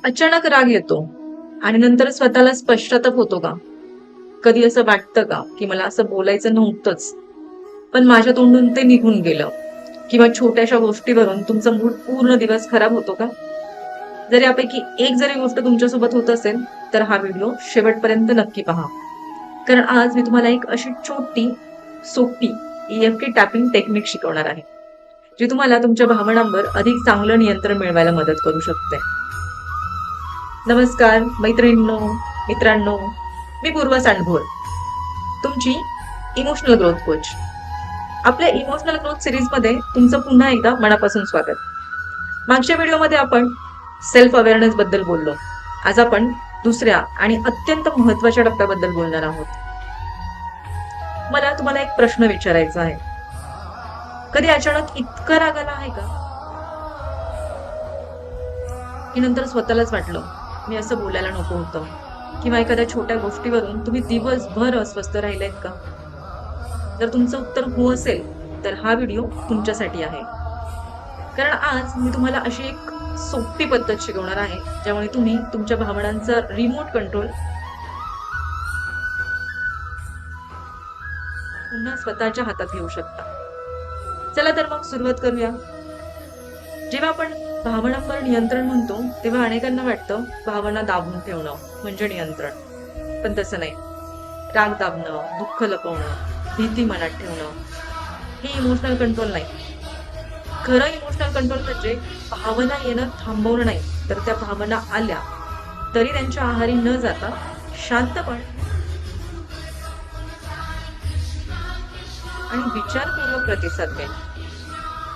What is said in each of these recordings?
अचानक राग येतो आणि नंतर स्वतःला पश्चाताप होतो का? कधी असं वाटतं का, की मला असं बोलायचं नव्हतंच, पण माझ्या तोंडून ते निघून गेलं? किंवा छोट्याशा गोष्टीवरून तुमचा मूड पूर्ण दिवस खराब होतो का? जर यापैकी एक जरी गोष्ट तुमच्यासोबत होत असेल, तर हा व्हिडिओ शेवटपर्यंत नक्की पहा. कारण आज मी तुम्हाला एक अशी छोटी, सोपी EFT टॅपिंग टेक्निक शिकवणार आहे, जी तुम्हाला तुमच्या भावनांवर अधिक चांगलं नियंत्रण मिळवायला मदत करू शकते. नमस्कार मैत्रिणींनो, मित्रांनो, मी पूर्वा सांडभोर, तुमची इमोशनल ग्रोथ कोच. आपल्या इमोशनल ग्रोथ सिरीज मध्ये तुमचं पुन्हा एकदा मनापासून स्वागत. मागच्या व्हिडिओमध्ये आपण सेल्फ अवेअरनेस बद्दल बोललो. आज आपण दुसऱ्या आणि अत्यंत महत्वाच्या टप्प्याबद्दल बोलणार आहोत. मला तुम्हाला एक प्रश्न विचारायचा आहे. कधी अचानक इतका राग आला आहे का, की नंतर स्वतःलाच वाटलं मी असं बोलायला नको होतं? किंवा एखाद्या छोट्या गोष्टीवरून तुम्ही दिवसभर अस्वस्थ राहिलेत का? जर तुमचं उत्तर हो असेल, तर हा व्हिडिओ तुमच्यासाठी आहे. कारण आज मी तुम्हाला अशी एक सोपी पद्धत शिकवणार आहे, ज्यामुळे तुम्ही तुमच्या भावनांचा रिमोट कंट्रोल पुन्हा स्वतःच्या हातात घेऊ शकता. चला तर मग सुरुवात करूया. जेव्हा आपण भावनांवर नियंत्रण म्हणतो, तेव्हा अनेकांना वाटतं भावना दाबून ठेवणं म्हणजे नियंत्रण. पण तसं नाही. राग दाबणं, दुःख लपवणं, भीती मनात ठेवणं हे इमोशनल कंट्रोल नाही. खरं इमोशनल कंट्रोल म्हणजे भावना येणं थांबवणं नाही, तर त्या भावना आल्या तरी त्यांच्या आहारी न जाता शांतपणे आणि विचारपूर्वक प्रतिसाद द्या.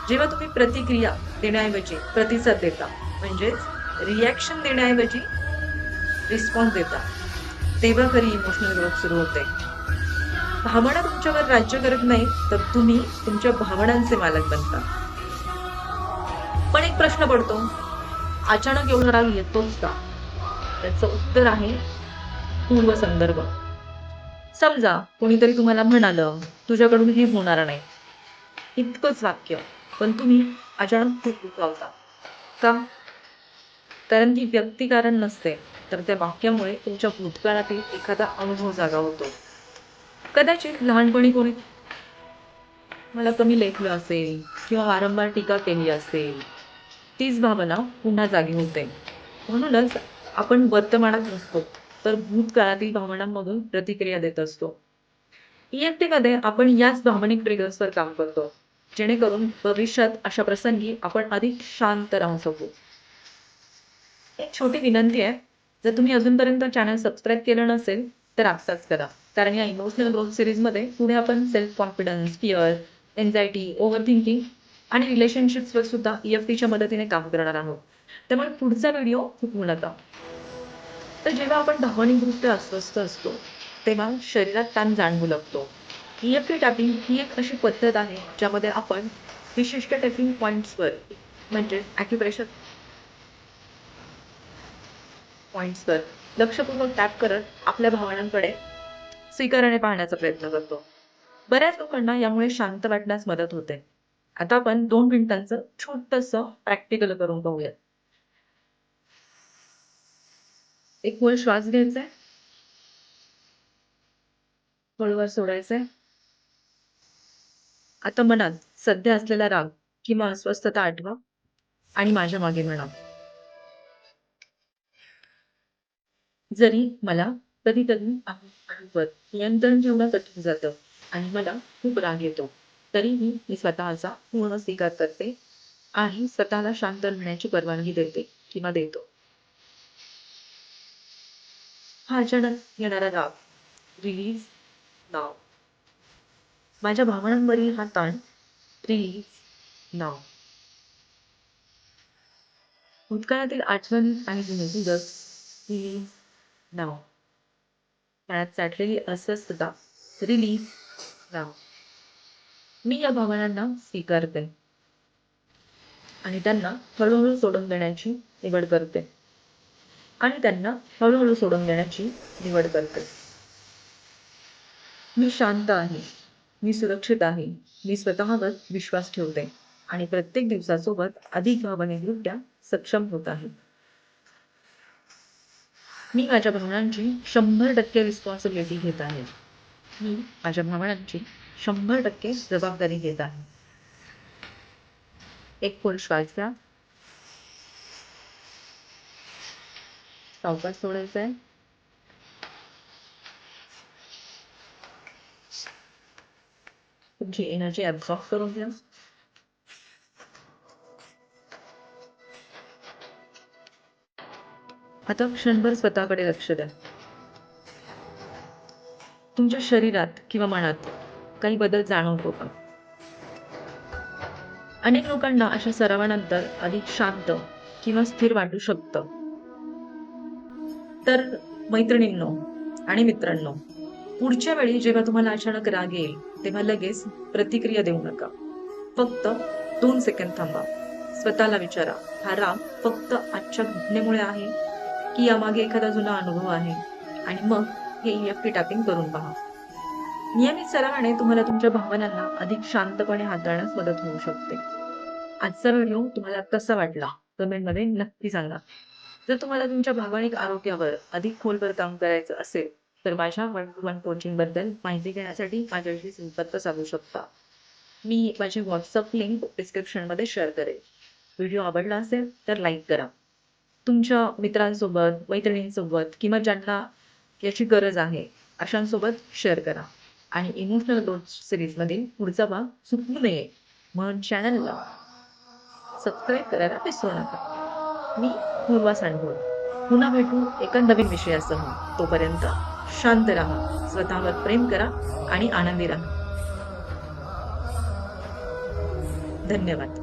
जेव्हा तुम्ही प्रतिक्रिया देण्याऐवजी प्रतिसाद देता, म्हणजेच रिॲक्शन देण्याऐवजी रिस्पॉन्स देता, तेव्हा खरी इमोशनल ग्रोथ सुरू होते. भावना तुमच्यावर राज्य करत नाही, तर तुम्ही तुमच्या भावनांचे मालक बनता. पण एक प्रश्न पडतो, अचानक एवढा राग येतोच का? त्याचं उत्तर आहे पूर्वसंदर्भ. समजा कोणीतरी तुम्हाला म्हणालं, तुझ्याकडून हे होणार नाही, इतकंच वाक्य, पण तुम्ही अचानक खूप दुखावता का? कारण ती व्यक्ती कारण नसते, तर त्या वाक्यामुळे तुमच्या भूतकाळातील एखादा अनुभव जागा होतो. कदाचित लहानपणी कोणी मला कमी लेखलं असेल किंवा वारंवार टीका केली असेल, तीच भावना पुन्हा जागी होते. म्हणूनच आपण वर्तमानात नसतो, तर भूतकाळातील भावनांमधून प्रतिक्रिया देत असतो. EFT मध्ये आपण याच भावनिक ट्रिगर्सवर काम करतो, जेणेकरून भविष्यात अशा प्रसंगी आपण अधिक शांत राहू शकू. एक छोटी विनंती आहे, जर तुम्ही अजूनपर्यंत चॅनल सबस्क्राईब केलं नसेल, तर आत्ताच करा. कारण या इमोशनल ग्रोथ सिरीजमध्ये पुढे आपण self confidence, fear, anxiety, over thinking आणि रिलेशनशिप्सवर सुद्धा EFTच्या मदतीने काम करणार आहोत. त्यामुळे पुढचा व्हिडिओ चुकवू नका. तर जेव्हा आपण भावनिकदृष्ट्या अस्वस्थ असतो, तेव्हा शरीरात ताण जाणवू लागतो. EFT टॅपिंग ही एक अशी पद्धत आहे, ज्यामध्ये आपण विशिष्ट टॅपिंग पॉइंट्सवर म्हणजे ॲक्युप्रेशर पॉइंट्सवर लक्षपूर्वक टॅप करत आपल्या भावनांकडे स्वीकाराने पाहण्याचा प्रयत्न करतो. बऱ्याच लोकांना यामुळे शांत वाटण्यास मदत होते. आता आपण 2 मिनिटांचं छोटंसं प्रॅक्टिकल करून पाहूयात. एक खोल श्वास घ्यायचा आहे, हळूवार सोडायचा आहे. आता मनात सध्या असलेला राग किंवा अस्वस्थता आठवा आणि माझ्या मागे म्हणा. जरी मला कधी-कधी आयुष्यावर नियंत्रण ठेवणं कठीण जातं आणि मला खूप राग येतो, तरीही मी स्वतःचा पूर्ण स्वीकार करते आणि स्वतःला शांत राहण्याची परवानगी देते किंवा देतो. हा अचानक येणारा राग रिलीज नाव. माझ्या भावनांवरील हा ताण रिलीज नाव. भूतकाळातील आठवणी आणि जुने रिलीज नाव. मनात साठलेली अस्वस्थता रिलीज नाव. मी या भावनांना स्वीकारते आणि त्यांना हळूहळू सोडून देण्याची निवड करते. मी शांत आहे. मी सुरक्षित आहे. मी स्वतःवर विश्वास ठेवते आणि प्रत्येक दिवसासोबत अधिक भावनिकरित्या सक्षम होत आहे. मी माझ्या भावनांची 100% रिस्पॉन्सिबिलिटी घेत आहे. मी माझ्या भावनांची 100% जबाबदारी घेत आहे. एक खोल श्वास घ्या. सावकाश सोडायचा आहे. तुमची एनर्जी ॲब्झॉर्ब करून घ्या. आता क्षणभर स्वतःकडे लक्ष द्या. तुमच्या शरीरात किंवा मनात काही बदल जाणवतो का? अनेक लोकांना अशा सरावानंतर अधिक शांत किंवा स्थिर वाटू शकतं. तर मैत्रिणींनो आणि मित्रांनो, पुढच्या वेळी जेव्हा तुम्हाला अचानक राग येईल, तेव्हा लगेच प्रतिक्रिया देऊ नका. फक्त 2 सेकंद थांबा. स्वतःला विचारा, हा राग फक्त आजच्या घटनेमुळे आहे की यामागे एखादा जुना अनुभव आहे? आणि मग हे EFT टॅपिंग करून पहा. नियमित सरावाने तुम्हाला तुमच्या भावनांना अधिक शांतपणे हाताळण्यास मदत होऊ शकते. आजचा व्हिडिओ तुम्हाला कसा वाटला? कमेंटमध्ये नक्की सांगा. जर तुम्हाला तुमच्या भावनिक आरोग्यावर अधिक खोलवर काम करायचं असेल, तर माझ्या 1 to 1 कोचिंगबद्दल माहिती घेण्यासाठी माझ्याशी संपर्क साधू शकता. मी माझी WhatsApp लिंक डिस्क्रिप्शनमध्ये शेअर करेन. व्हिडिओ आवडला असेल तर लाईक करा. तुमच्या मित्रांसोबत, मैत्रिणींसोबत किंवा ज्यांना याची गरज आहे, अशांसोबत शेअर करा. आणि इमोशनल ग्रोथ सीरीजमधील पुढचा भाग चुकू नये म्हणून चॅनलला सबस्क्राईब करायला विसरू नका. मी पूर्वा सांडभोळ. पुन्हा भेटू एका नवीन विषयासह. तोपर्यंत शांत राहा, स्वतःवर प्रेम करा आणि आनंदी राहा. धन्यवाद.